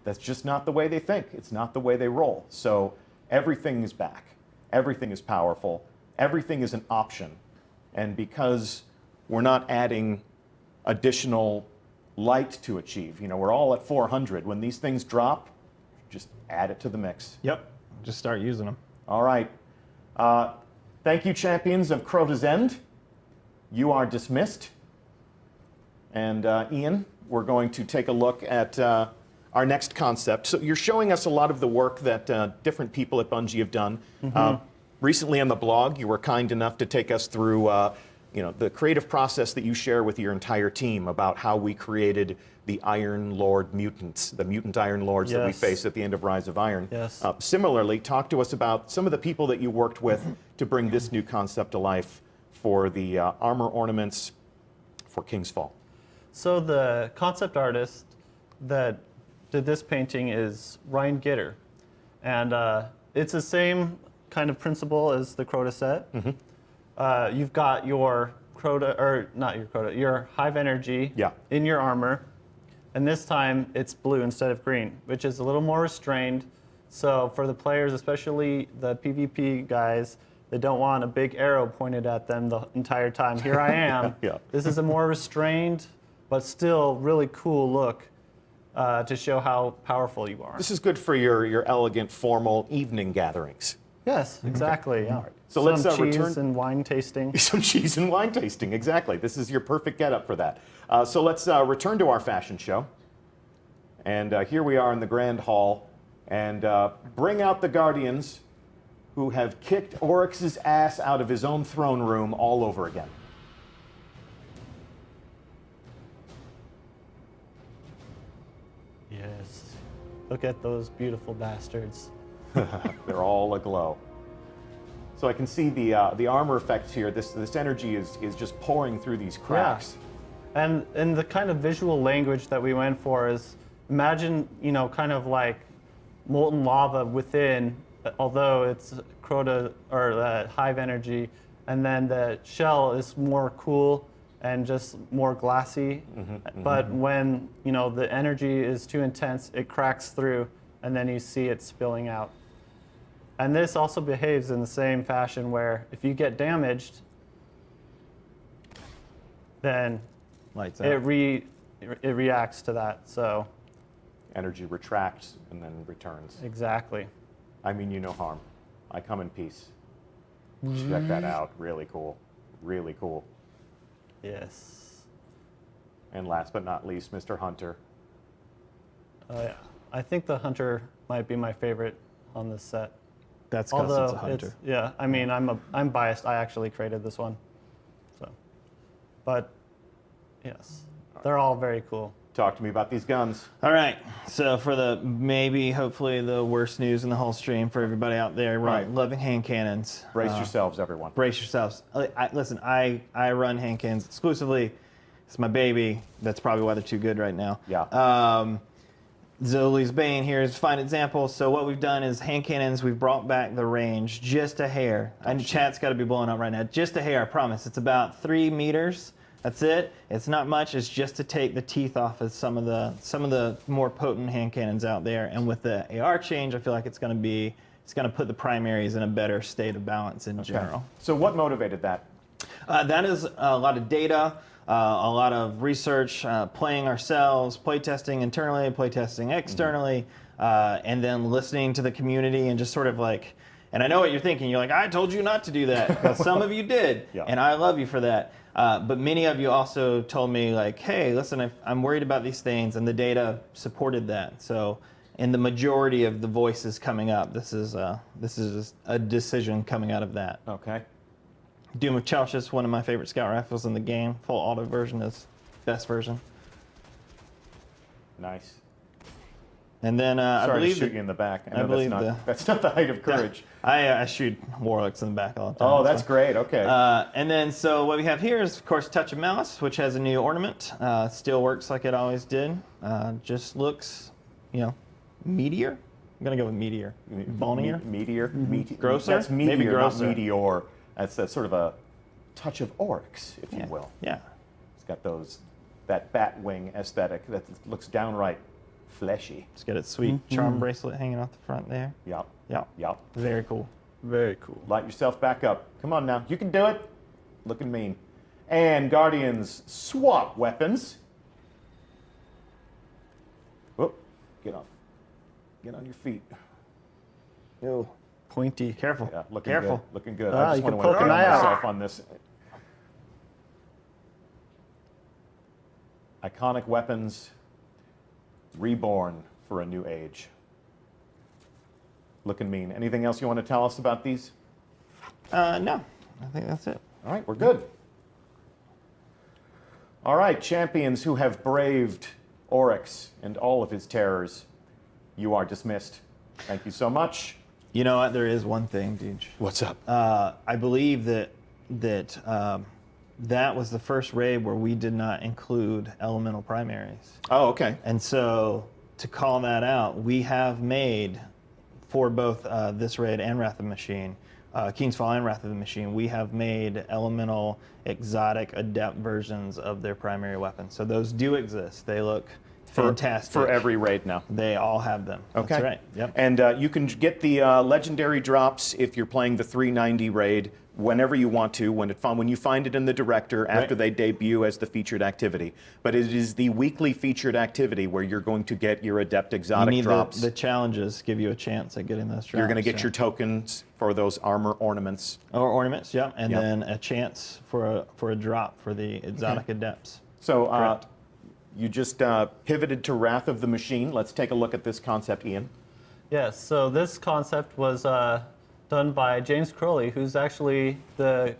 That's just not the way they think. It's not the way they roll. So everything is back. Everything is powerful. Everything is an option. And because we're not adding additional light to achieve, we're all at 400. When these things drop, just add it to the mix. Yep. Just start using them. All right. Thank you, champions of Crota's End. You are dismissed. And Ian, we're going to take a look at our next concept. So you're showing us a lot of the work that different people at Bungie have done. Recently on the blog, you were kind enough to take us through the creative process that you share with your entire team about how we created the Iron Lord mutants, the mutant Iron Lords that we face at the end of Rise of Iron. Yes. Similarly, talk to us about some of the people that you worked with to bring this new concept to life for the armor ornaments for King's Fall. So the concept artist that did this painting is Ryan Gitter. And it's the same kind of principle as the Crota set. You've got your Crota, or not your Crota, your Hive Energy in your armor. And this time it's blue instead of green, which is a little more restrained. So for the players, especially the PvP guys, they don't want a big arrow pointed at them the entire time. Here I am. This is a more restrained, but still really cool look to show how powerful you are. This is good for your elegant, formal evening gatherings. Yes, exactly. Yeah. Right. So some let's cheese return and wine tasting. Some cheese and wine tasting, exactly. This is your perfect getup for that. So let's return to our fashion show. And here we are in the Grand Hall. And bring out the Guardians who have kicked Oryx's ass out of his own throne room all over again. Yes. Look at those beautiful bastards. They're all aglow. So I can see the armor effects here. This energy is just pouring through these cracks. Yeah. And the kind of visual language that we went for is, imagine, kind of like molten lava within, although it's Crota or Hive Energy, and then the shell is more cool and just more glassy. But when the energy is too intense, it cracks through, and then you see it spilling out. And this also behaves in the same fashion where if you get damaged, then Lights out. it reacts to that. So Energy retracts and then returns. exactly. I mean you no harm. I come in peace. Check that out. Really cool. Really cool. Yes. And last but not least, Mr. Hunter. Yeah. I think the hunter might be my favorite on this set. That's because it's a Although hunter. yeah, I mean, I'm biased. I actually created this one, so. But yes, they're all very cool. Talk to me about these guns. All right. So for hopefully the worst news in the whole stream for everybody out there, Right. loving hand cannons. Brace yourselves, everyone. Brace yourselves. Listen, I run hand cannons exclusively. It's my baby. That's probably why they're too good right now. Yeah. Zoli's Bane here is a fine example. So what we've done is hand cannons, we've brought back the range just a hair. And chat's got to be blowing up right now. Just a hair, I promise. It's about 3 meters. That's it. It's not much. It's just to take the teeth off of some of the more potent hand cannons out there. And with the AR change, I feel like it's going to put the primaries in a better state of balance in general. So what motivated that? That is a lot of data, a lot of research, playing ourselves, playtesting internally, playtesting externally, and then listening to the community and just sort of like, and I know what you're thinking. You're like, I told you not to do that. Because some of you did, and I love you for that. But many of you also told me like, hey, listen, I'm worried about these things, and the data supported that. So in the majority of the voices coming up, this is a decision coming out of that. Okay. Doom of Chalchis, one of my favorite scout rifles in the game. Full auto version is best version. Nice. And then I Sorry believe to shoot you in the back. I I know believe that's not the height of courage. I shoot warlocks in the back all the time. Oh, that's great. Okay. And then so what we have here is of course Touch of Malice, which has a new ornament. Still works like it always did. Just looks, meteor. I'm gonna go with meteor. Bonier. Meteor. Grosser? That's meteor, Maybe grosser. not meteor. That's sort of a touch of oryx, if you will. Yeah. It's got that bat wing aesthetic that looks downright fleshy. It's got its sweet charm bracelet hanging off the front there. Yep. Yeah, Yep. very cool. Very cool. Light yourself back up. Come on now. You can do it. Looking mean. And Guardians swap weapons. Whoop. Get off. Get on your feet. Oh, Pointy. careful. Yeah, looking Careful. good. Looking good. Ah, I just you want to can poke win an eye out. myself on this. Iconic weapons reborn for a new age. Looking mean. Anything else you want to tell us about these? No, I think that's it. All right, we're good. All right, champions who have braved Oryx and all of his terrors, you are dismissed. Thank you so much. You know what? There is one thing, Deej. What's up? I believe that that was the first raid where we did not include elemental primaries. Oh, okay. And so to call that out, we have made for both this raid and Wrath of the Machine, King's Fall and Wrath of the Machine, we have made elemental, exotic, adept versions of their primary weapons. So those do exist. They look fantastic. For every raid now. They all have them. Okay. That's right. Yep. And you can get the legendary drops if you're playing the 390 raid whenever you want to, when you find it in the director after Right. they debut as the featured activity. But it is the weekly featured activity where you're going to get your adept You exotic need drops. the challenges give you a chance at getting those drops. You're going to get so. your tokens for those armor ornaments. Or ornaments, yeah, and Yep. then a chance for a drop for the exotic adepts. So Correct. you just pivoted to Wrath of the Machine. Let's take a look at this concept, Ian. Yes, so this concept was done by James Crowley, who's actually the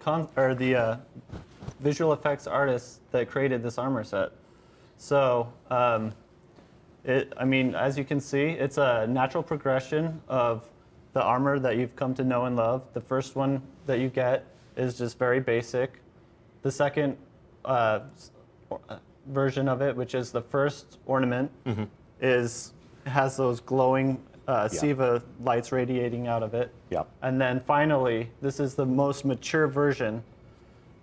visual effects artist that created this armor set. So, as you can see, it's a natural progression of the armor that you've come to know and love. The first one that you get is just very basic. The second version of it, which is the first ornament, has those glowing Siva lights radiating out of it. Yep. And then finally, this is the most mature version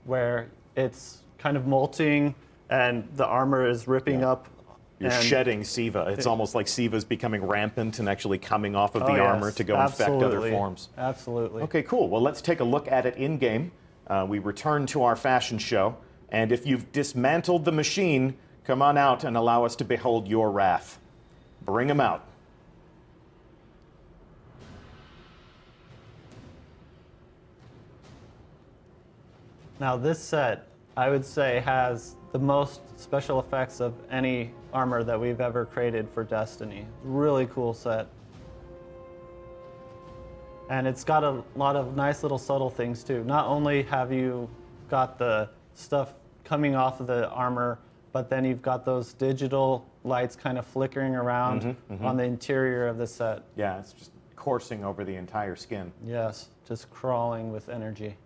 where it's kind of molting and the armor is ripping Yeah. up. You're and- shedding Siva. It's almost like Siva's becoming rampant and actually coming off of Oh, the yes, armor to go infect other absolutely. forms. Absolutely. Okay, cool. Well, let's take a look at it in game. We return to our fashion show, and if you've dismantled the machine, come on out and allow us to behold your wrath. Bring them out. Now this set, I would say, has the most special effects of any armor that we've ever created for Destiny. Really cool set. And it's got a lot of nice little subtle things too. Not only have you got the stuff coming off of the armor, but then you've got those digital lights kind of flickering around on the interior of the set. Yeah, it's just coursing over the entire skin. Yes, just crawling with energy.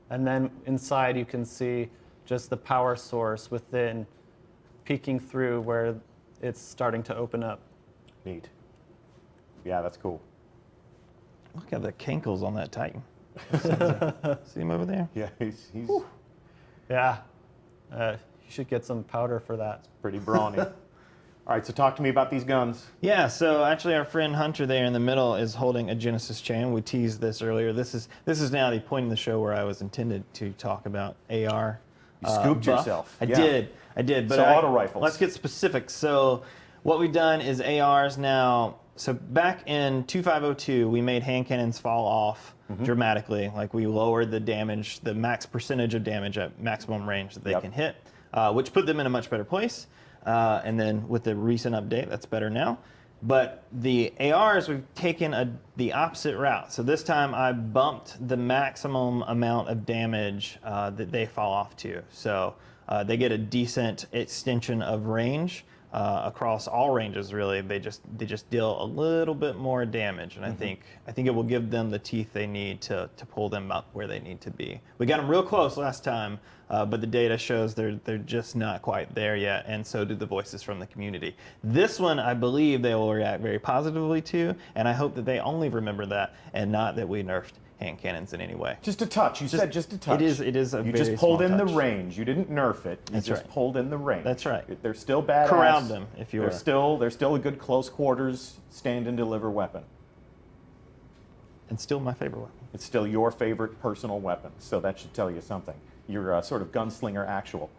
And then inside you can see just the power source within peeking through where it's starting to open up. Neat. Yeah, that's cool. Look at the kinkles on that Titan. See him over there? Yeah, he's Yeah, you should get some powder for that. pretty brawny. All right, so talk to me about these guns. Yeah, so actually our friend Hunter there in the middle is holding a Genesis chain. We teased this earlier. This is now the point in the show where I was intended to talk about AR. You scooped buff. yourself. I Yeah. did. But So auto rifles. Let's get specific. So what we've done is ARs now. So back in 2502, we made hand cannons fall off dramatically. Like we lowered the damage, the max percentage of damage at maximum range that they Yep. can hit, which put them in a much better place. And then with the recent update, that's better now. But the ARs, we've taken the opposite route. So this time I bumped the maximum amount of damage that they fall off to. So they get a decent extension of range across all ranges. Really, they just deal a little bit more damage, and I think it will give them the teeth they need to pull them up where they need to be. We got them real close last time, but the data shows they're just not quite there yet, and so do the voices from the community. This one, I believe they will react very positively to, and I hope that they only remember that and not that we nerfed hand cannons in any way. Just a touch. You said just a touch. It is a You very just pulled small in the touch. range. You didn't nerf it. You That's just right. pulled in the range. That's right. They're still badass. Corralled them, if you They're still a good close quarters stand and deliver weapon. And still my favorite weapon. It's still your favorite personal weapon, so that should tell you something. You're a sort of gunslinger actual.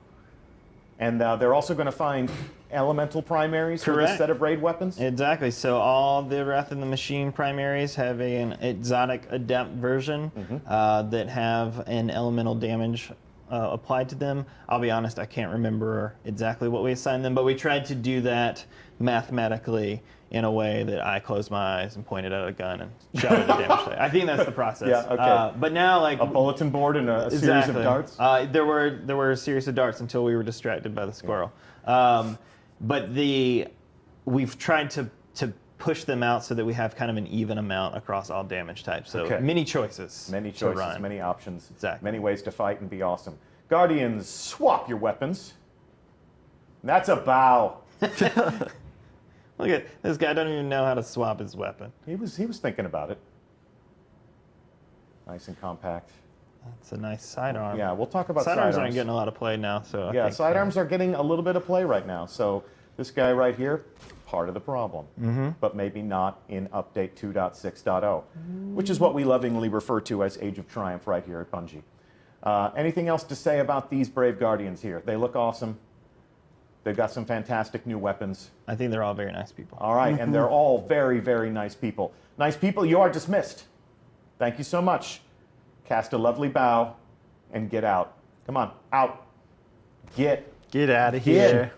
And they're also going to find elemental primaries for this Correct. set of raid weapons. Exactly. So all the Wrath of the Machine primaries have an exotic adept version that have an elemental damage applied to them. I'll be honest, I can't remember exactly what we assigned them, but we tried to do that mathematically in a way that I closed my eyes and pointed at a gun and shouted the damage. I think that's the process. Yeah, okay. But now, like A bulletin board and a series of darts. there were a series of darts until we were distracted by the squirrel. But we've tried to push them out so that we have kind of an even amount across all damage types. So Okay. many choices. Many to choices, run. many options, Exactly. many ways to fight and be awesome. Guardians, swap your weapons. That's a bow. Look at this guy. Don't even know how to swap his weapon. He was thinking about it. Nice and compact. That's a nice sidearm. Yeah, we'll talk about Sidearms sidearms. aren't getting a lot of play now, so I Yeah, think, sidearms are getting a little bit of play right now. So this guy right here, part of the problem, but maybe not in update 2.6.0, which is what we lovingly refer to as Age of Triumph right here at Bungie. Anything else to say about these Brave Guardians here? They look awesome. They've got some fantastic new weapons. I think they're all very nice people. All right, and they're all very, very nice people. Nice people, you are dismissed. Thank you so much. Cast a lovely bow and get out. Come on, out. Get. Get out of Get. here.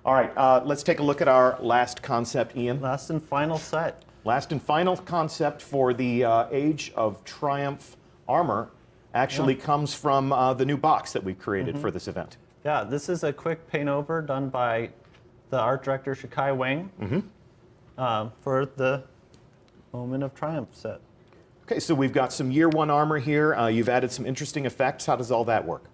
All right, let's take a look at our last concept, Ian. Last and final set. Last and final concept for the Age of Triumph armor actually comes from the new box that we created for this event. Yeah, this is a quick paint over done by the art director Shikai Wang for the Moment of Triumph set. Okay, so we've got some year one armor here. You've added some interesting effects. How does all that work?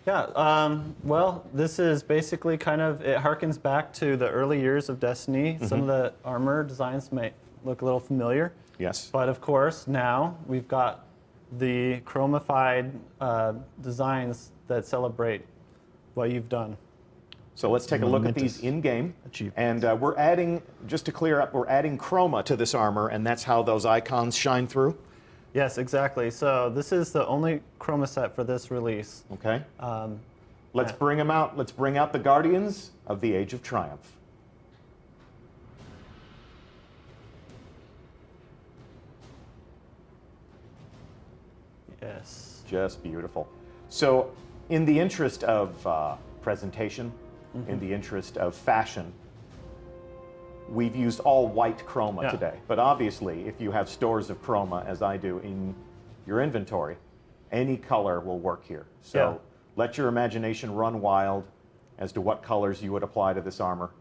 Yeah, well, this is basically kind of, it harkens back to the early years of Destiny. Some of the armor designs may look a little familiar. Yes. But of course, now we've got the chromified designs that celebrate what you've done. So let's take a look at Momentous these in-game. achievements. And we're adding, just to clear up, we're adding chroma to this armor, and that's how those icons shine through. Yes, exactly. So this is the only chroma set for this release. Okay. Let's bring them out. Let's bring out the Guardians of the Age of Triumph. Yes. Just beautiful. So, in the interest of presentation, in the interest of fashion, we've used all white chroma Yeah. today. But obviously, if you have stores of chroma, as I do, in your inventory, any color will work here. So, Yeah. let your imagination run wild as to what colors you would apply to this armor.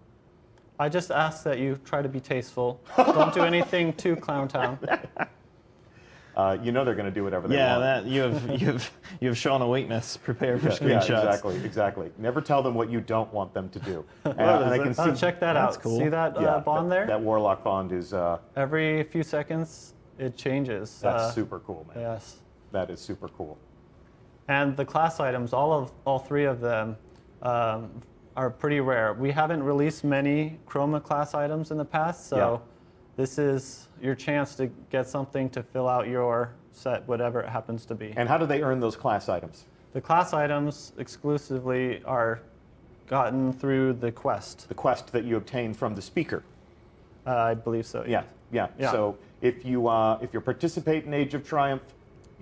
I just ask that you try to be tasteful. Don't do anything too Clown Town. You know they're going to do whatever they Yeah, want. that you have shown a weakness. Prepare for Yeah, screenshots. exactly. Never tell them what you don't want them to do. And I can Oh, see check that That's out. cool. See that yeah, bond there? That Warlock bond is Every few seconds, it changes. that's super cool, man. Yes. That is super cool. And the class items, all three of them, are pretty rare. We haven't released many Chroma class items in the past, so Yeah. this is your chance to get something to fill out your set, whatever it happens to be. And how do they earn those class items? The class items exclusively are gotten through the quest. The quest that you obtain from the speaker. I believe so. Yeah. Yeah. So if you participate in Age of Triumph,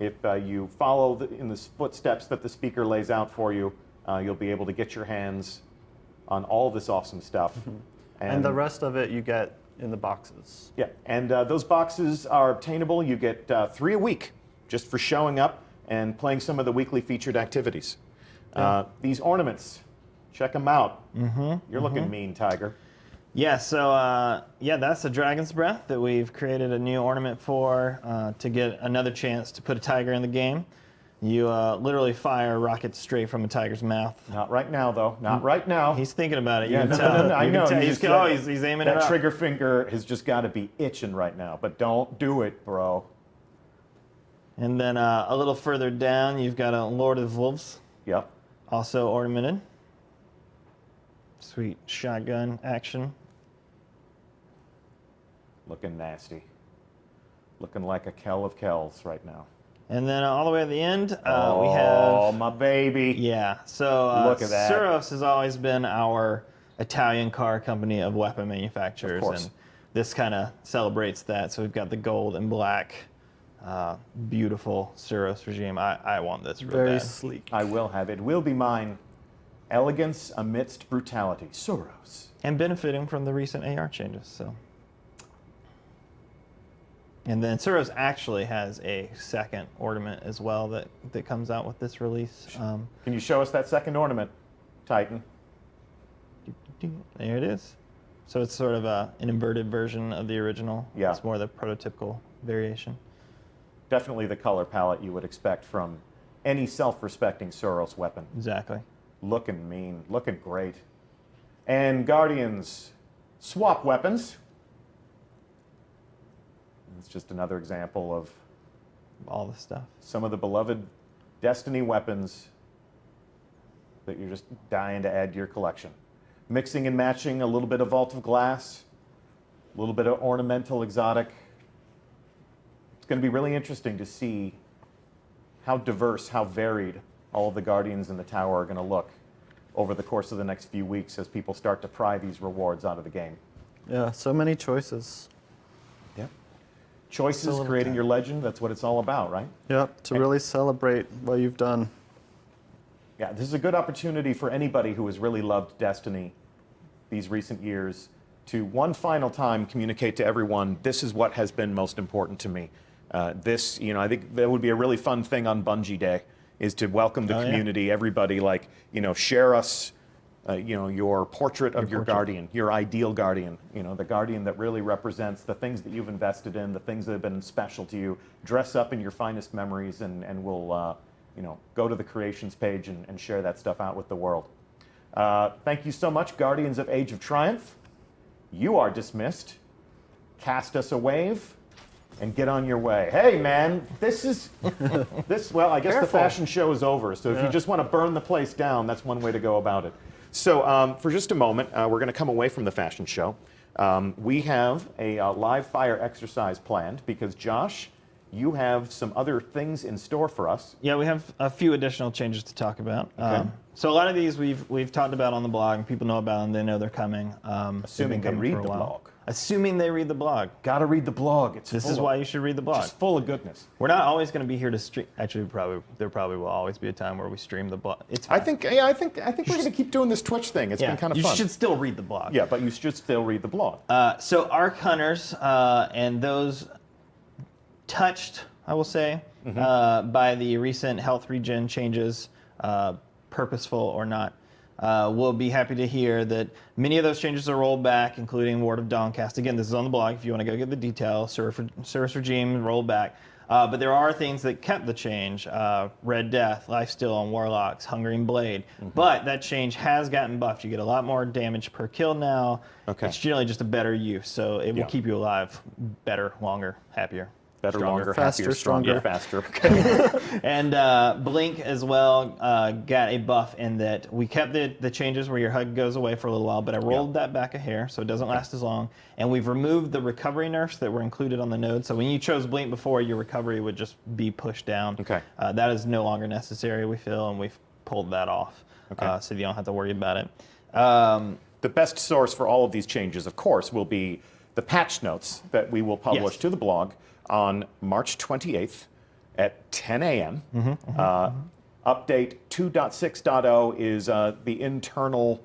if you follow in the footsteps that the speaker lays out for you, you'll be able to get your hands on all this awesome stuff. And the rest of it you get in the boxes. Yeah, and those boxes are obtainable. You get 3 a week just for showing up and playing some of the weekly featured activities. These ornaments, check them out. You're looking mean, Tiger. Yeah, so that's the Dragon's Breath that we've created a new ornament for to get another chance to put a tiger in the game. You literally fire rockets straight from a tiger's mouth. Not right now, though. Not right now. He's thinking about it. You Yeah, can no, tell. no, no, I You can know. tell. You He's, just- he's aiming it that up. trigger finger has just got to be itching right now. But don't do it, bro. And then a little further down, you've got a Lord of Wolves, Yep. also ornamented. Sweet shotgun action. Looking nasty. Looking like a Kell of Kells right now. And then all the way at the end, we Oh, have... my baby. Yeah, so Look at that. Suros has always been our Italian car company of weapon manufacturers. Of course. And this kind of celebrates that. So we've got the gold and black, beautiful Suros regime. I want this real Very bad. sleek. I will have it. Will be mine. Elegance amidst brutality. Suros. And benefiting from the recent AR changes, so... And then Suros actually has a second ornament as well that comes out with this release. Can you show us that second ornament, Titan? There it is. So it's sort of an inverted version of the original. Yeah. It's more the prototypical variation. Definitely the color palette you would expect from any self-respecting Suros weapon. Exactly. Looking mean, looking great. And Guardians swap weapons. It's just another example of All the stuff. some of the beloved Destiny weapons that you're just dying to add to your collection. Mixing and matching a little bit of Vault of Glass, a little bit of ornamental exotic. It's going to be really interesting to see how diverse, how varied all of the Guardians in the Tower are going to look over the course of the next few weeks as people start to pry these rewards out of the game. Yeah, so many choices. Yep. Choices, little creating time. your legend, that's what it's all about, right? Yep, to really celebrate what you've done. Yeah, this is a good opportunity for anybody who has really loved Destiny these recent years to one final time communicate to everyone, this is what has been most important to me. I think that would be a really fun thing on Bungie Day, is to welcome the Oh, yeah. community, everybody, share us, your portrait of your guardian, your ideal guardian, the guardian that really represents the things that you've invested in, the things that have been special to you. Dress up in your finest memories, and we'll, go to the creations page and share that stuff out with the world. Thank you so much, Guardians of Age of Triumph. You are dismissed. Cast us a wave and get on your way. Hey, man, this, well, I guess the fashion show is over. So if you just want to burn the place down, that's one way to go about it. So for just a moment, we're going to come away from the fashion show. We have a live fire exercise planned because, Josh, you have some other things in store for us. Yeah, we have a few additional changes to talk about. Okay. So a lot of these we've talked about on the blog, and people know about them. They know they're coming. Assuming they've been they coming read for a the while. blog. Assuming they read the blog. Got to read the blog. This is why you should read the blog. Just full of goodness. We're not always going to be here to stream. Actually, there probably will always be a time where we stream the blog. It's I fine. think we're going to keep doing this Twitch thing. It's been kind of you fun. should still read the blog. Yeah, but you should still read the blog. So Arc Hunters and those touched, I will say, by the recent health regen changes, purposeful or not, will be happy to hear that many of those changes are rolled back, including Ward of Dawncast. Again, this is on the blog if you want to go get the details. Service Regime rolled back. But there are things that kept the change. Red Death, Lifesteal on Warlocks, Hungering Blade. But that change has gotten buffed. You get a lot more damage per kill now. Okay. It's generally just a better use, so it will Yeah. keep you alive better, longer, happier. Better, stronger. longer, Faster, happier, stronger, stronger. faster. Okay. And Blink as well got a buff in that we kept the changes where your HUD goes away for a little while, but I rolled that back a hair so it doesn't last as long. And we've removed the recovery nerfs that were included on the node. So when you chose Blink before, your recovery would just be pushed down. Okay. That is no longer necessary, we feel, and we've pulled that off. Okay. So you don't have to worry about it. The best source for all of these changes, of course, will be the patch notes that we will publish Yes. to the blog on March 28th at 10 a.m. Update 2.6.0 is the internal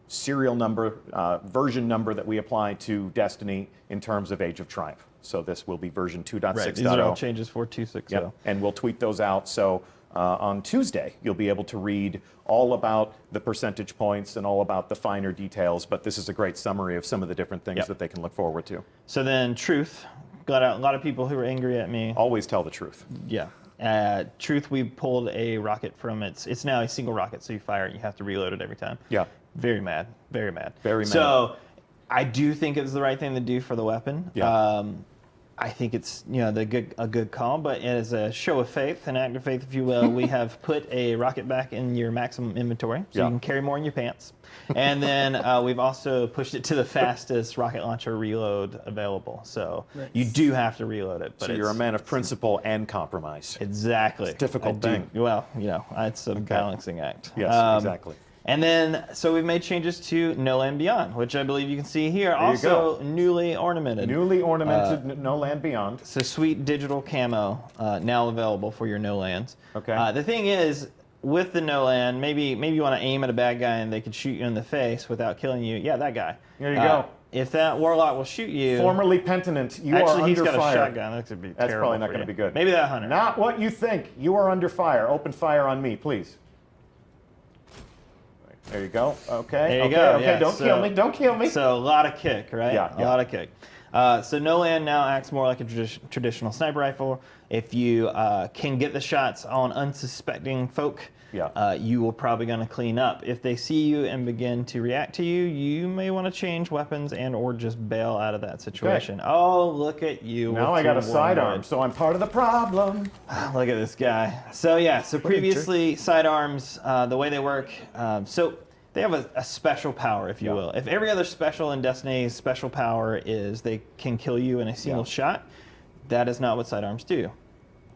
serial number, version number that we apply to Destiny in terms of Age of Triumph. So this will be version 2.6.0. Right. These are all changes for 2.6.0. Yep. And we'll tweet those out. So on Tuesday, you'll be able to read all about the percentage points and all about the finer details. But this is a great summary of some of the different things Yep. that they can look forward to. So then Truth, got a lot of people who were angry at me. Always tell the truth. Yeah. Truth, we pulled a rocket from it's now a single rocket, so you fire it, you have to reload it every time. Yeah. Very mad. Very mad. Very mad. So I do think it's the right thing to do for the weapon. Yeah. I think it's a good call, but as a show of faith, an act of faith, if you will, we have put a rocket back in your maximum inventory, so Yeah. you can carry more in your pants. And then we've also pushed it to the fastest rocket launcher reload available, so you do have to reload it. But So you're a man of principle and compromise. Exactly. It's a difficult I do. thing. Well, it's a balancing act. Yes, exactly. And then, so we've made changes to No Land Beyond, which I believe you can see here. you Also newly ornamented. Newly ornamented No Land Beyond. So sweet digital camo now available for your No Lands. Okay. The thing is, with the No Land, maybe you want to aim at a bad guy and they could shoot you in the face without killing you. Yeah, that guy. There you go. If that warlock will shoot you, Formerly penitent, you are actually under he's got fire. a shotgun. That could be That's terrible probably not for going to you. be good. Maybe that hunter. Not what you think. You are under fire. Open fire on me, please. There you go. Okay. There you okay. go. Okay. Yeah, Don't kill me. Don't kill me. So a lot of kick, right? Yeah, A yeah. lot of kick. So No Land now acts more like a traditional sniper rifle. If you can get the shots on unsuspecting folk, Yeah. you will probably going to clean up. If they see you and begin to react to you, you may want to change weapons and or just bail out of that situation. Oh, look at you. Now with I got your a sidearm, warlord. so I'm part of the problem. Look at this guy. So yeah, so previously sidearms, the way they work, so they have a special power, if you Yeah. will. If every other special in Destiny's special power is they can kill you in a single Yeah. shot, that is not what sidearms do.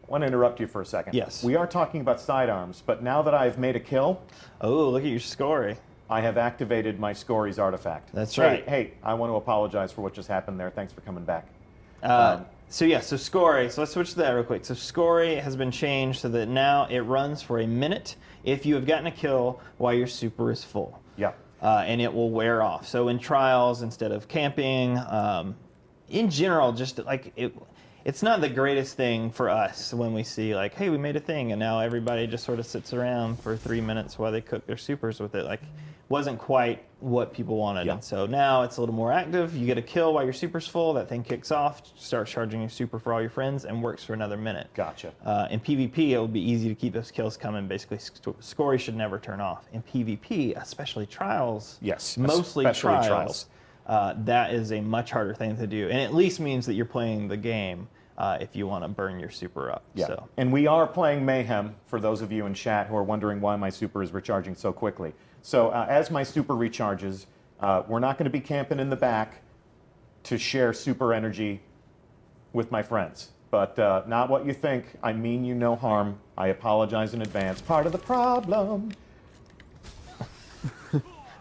I want to interrupt you for a second. Yes. We are talking about sidearms, but now that I've made a kill, Oh, look at your scory. I have activated my Scories artifact. That's Hey, right. Hey, I want to apologize for what just happened there. Thanks for coming back. So yeah, so Scory, so let's switch to that real quick. So Scory has been changed so that now it runs for a minute if you have gotten a kill while your super is full. Yeah. And it will wear off. So in trials, instead of camping, in general, just like it's not the greatest thing for us when we see like, hey, we made a thing, and now everybody just sort of sits around for 3 minutes while they cook their supers with it. Like, wasn't quite what people wanted. Yeah. And so now it's a little more active. You get a kill while your super's full. That thing kicks off, starts charging your super for all your friends, and works for another minute. Gotcha. In PvP, it would be easy to keep those kills coming. Basically, Scory should never turn off. In PvP, especially trials, Yes, mostly especially trials, that is a much harder thing to do, and at least means that you're playing the game if you want to burn your super up. Yeah. So. And we are playing Mayhem, for those of you in chat who are wondering why my super is recharging so quickly. So as my super recharges, we're not going to be camping in the back to share super energy with my friends. But not what you think. I mean you no harm. I apologize in advance. Part of the problem.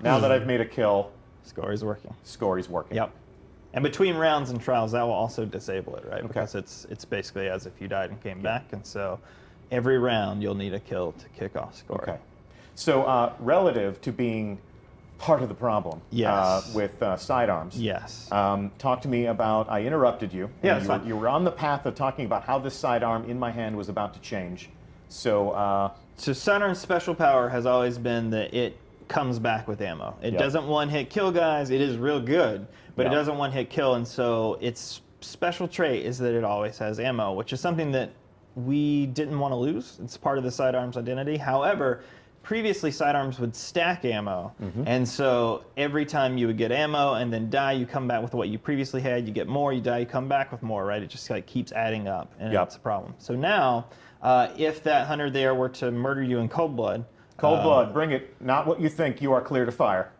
Now that I've made a kill, Scory's working. Scory's working. Yep. And between rounds and trials, that will also disable it, right? Okay. Because it's basically as if you died and came back, and so every round you'll need a kill to kick off Scory. Okay. So relative to being part of the problem Yes. with sidearms, Yes. talk to me about, I interrupted you. Yeah, and that's you, fine. you were on the path of talking about how this sidearm in my hand was about to change. So, So Saturn's special power has always been that it comes back with ammo. It Yep. doesn't one-hit kill guys. It is real good, but Yep. it doesn't one-hit kill, and so its special trait is that it always has ammo, which is something that we didn't want to lose. It's part of the sidearm's identity. However, previously sidearms would stack ammo, and so every time you would get ammo and then die, you come back with what you previously had. You get more, you die, you come back with more, right? It just like keeps adding up, and Yep. it's a problem. So now, if that hunter there were to murder you in cold blood, cold blood, bring it. Not what you think. You are clear to fire.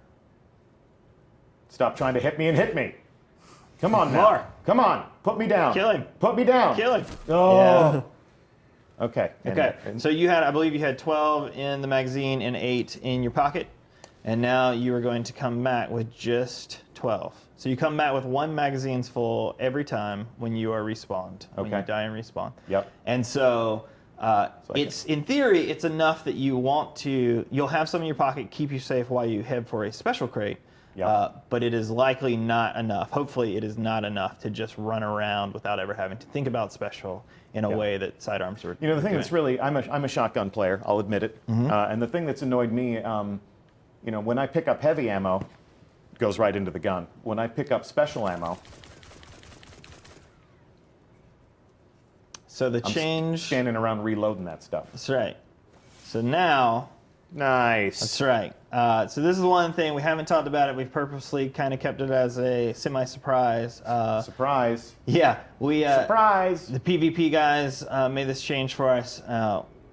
Stop trying to hit me and hit me. Come on now. More. Come on. Put me down. Kill him. Put me down. kill him. Oh. Yeah. Okay. Okay, so you had, I believe you had 12 in the magazine and 8 in your pocket, and now you are going to come back with just 12. So you come back with 1 magazine's full every time when you are respawned, when you Okay. die and respawn. Yep. And so it's, in theory, it's enough that you want to, you'll have some in your pocket, keep you safe while you head for a special crate. Yep. But it is likely not enough. Hopefully, it is not enough to just run around without ever having to think about special in a Yeah. way that sidearms are. You know, the thing doing. that's really, I'm a shotgun player, I'll admit it. And the thing that's annoyed me, you know, when I pick up heavy ammo, it goes right into the gun. When I pick up special ammo, So the I'm change. standing around reloading that stuff. That's right. So now, Nice. that's right. So this is one thing we haven't talked about it. We've purposely kind of kept it as a semi-surprise. Surprise. Yeah, we Surprise. the PvP guys made this change for us,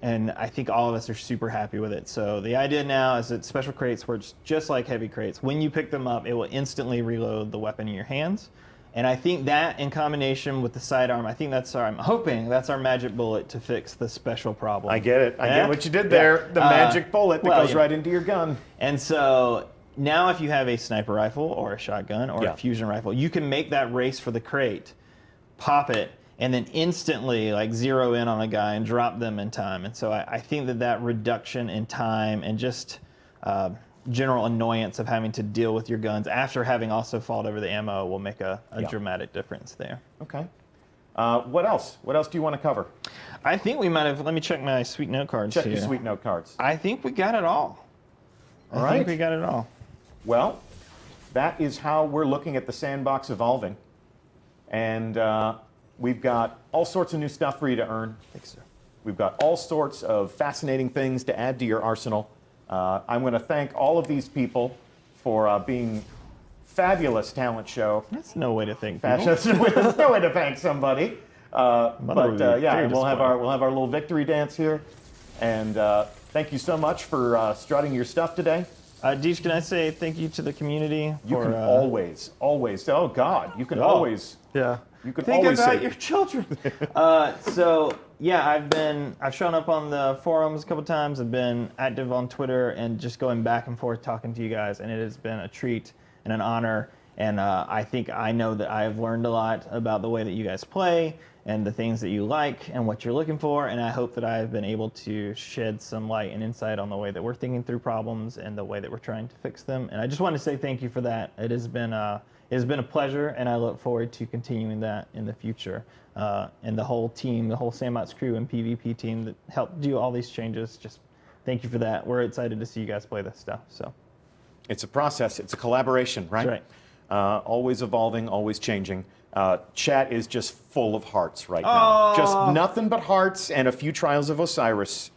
and I think all of us are super happy with it. So the idea now is that special crates work just like heavy crates. When you pick them up, it will instantly reload the weapon in your hands. And I think that in combination with the sidearm, I'm hoping that's our magic bullet to fix the special problem. I get it. I Yeah? get what you did there. Yeah. The magic bullet that well, goes yeah. right into your gun. And so now if you have a sniper rifle or a shotgun or Yeah. a fusion rifle, you can make that race for the crate, pop it, and then instantly like zero in on a guy and drop them in time. And so I think that reduction in time and just general annoyance of having to deal with your guns after having also fought over the ammo will make a Yeah. dramatic difference there. Okay. What else? What else do you want to cover? I think we might have, let me check my sweet note cards Check here. your sweet note cards. I think we got it all. All I think right. we got it all. Well, that is how we're looking at the sandbox evolving. And we've got all sorts of new stuff for you to earn. Thanks, sir. We've got all sorts of fascinating things to add to your arsenal. I'm going to thank all of these people for being fabulous talent show. That's no way to think. people. There's no way to thank somebody. would But be yeah, very we'll have disappointed. our little victory dance here. And thank you so much for strutting your stuff today. Deej, can I say thank you to the community? You for, can always. Oh God, you can always. Yeah. You can think always about say. your children. So yeah, I've shown up on the forums a couple times. I've been active on Twitter and just going back and forth talking to you guys, and it has been a treat and an honor. And I know that I have learned a lot about the way that you guys play and the things that you like and what you're looking for. And I hope that I have been able to shed some light and insight on the way that we're thinking through problems and the way that we're trying to fix them. And I just want to say thank you for that. It has been a pleasure, and I look forward to continuing that in the future. And the whole team, the whole Sandbox crew and PvP team that helped do all these changes, just thank you for that. We're excited to see you guys play this stuff. So It's a process. It's a collaboration, right? That's Always evolving, always changing. Chat is just full of hearts right now. Just nothing but hearts and a few Trials of Osiris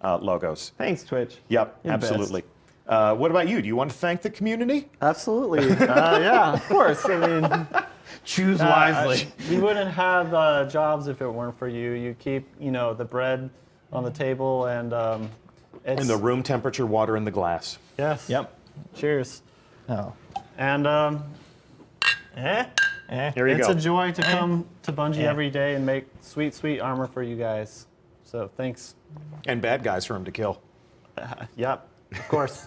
logos. thanks, Twitch. Yep, You're the best. absolutely. What about you? Do you want to thank the community? Absolutely. Yeah, of course. I mean, Choose wisely. we wouldn't have jobs if it weren't for you. You keep, the bread on the table, and it's And the room temperature water in the glass. yes. Yep. Cheers. Oh. And Here you it's go. a joy to come to Bungie every day and make sweet, sweet armor for you guys. So thanks. And bad guys for him to kill. Yep, of course.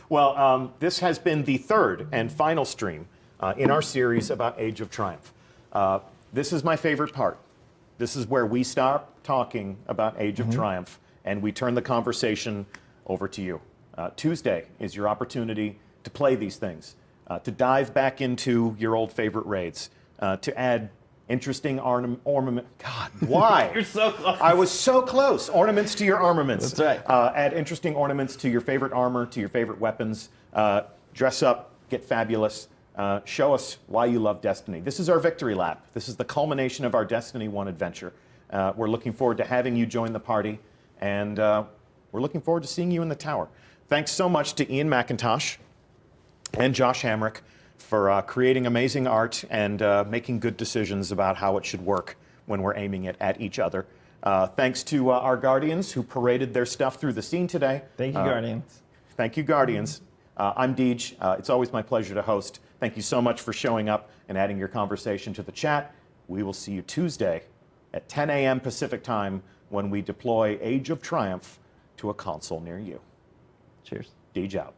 Well, this has been the third and final stream in our series about Age of Triumph. This is my favorite part. This is where we stop talking about Age of Triumph and we turn the conversation over to you. Tuesday is your opportunity to play these things, to dive back into your old favorite raids, to add interesting ornament. God, why? You're so close. I was so close. Ornaments to your armaments. That's right. Add interesting ornaments to your favorite armor, to your favorite weapons. Dress up, get fabulous. Show us why you love Destiny. This is our victory lap. This is the culmination of our Destiny 1 adventure. We're looking forward to having you join the party, and we're looking forward to seeing you in the tower. Thanks so much to Ian McIntosh and Josh Hamrick for creating amazing art and making good decisions about how it should work when we're aiming it at each other. Thanks to our Guardians who paraded their stuff through the scene today. Thank you, Guardians. Thank you, Guardians. I'm Deej. It's always my pleasure to host. Thank you so much for showing up and adding your conversation to the chat. We will see you Tuesday at 10 a.m. Pacific time when we deploy Age of Triumph to a console near you. Cheers. Deej out.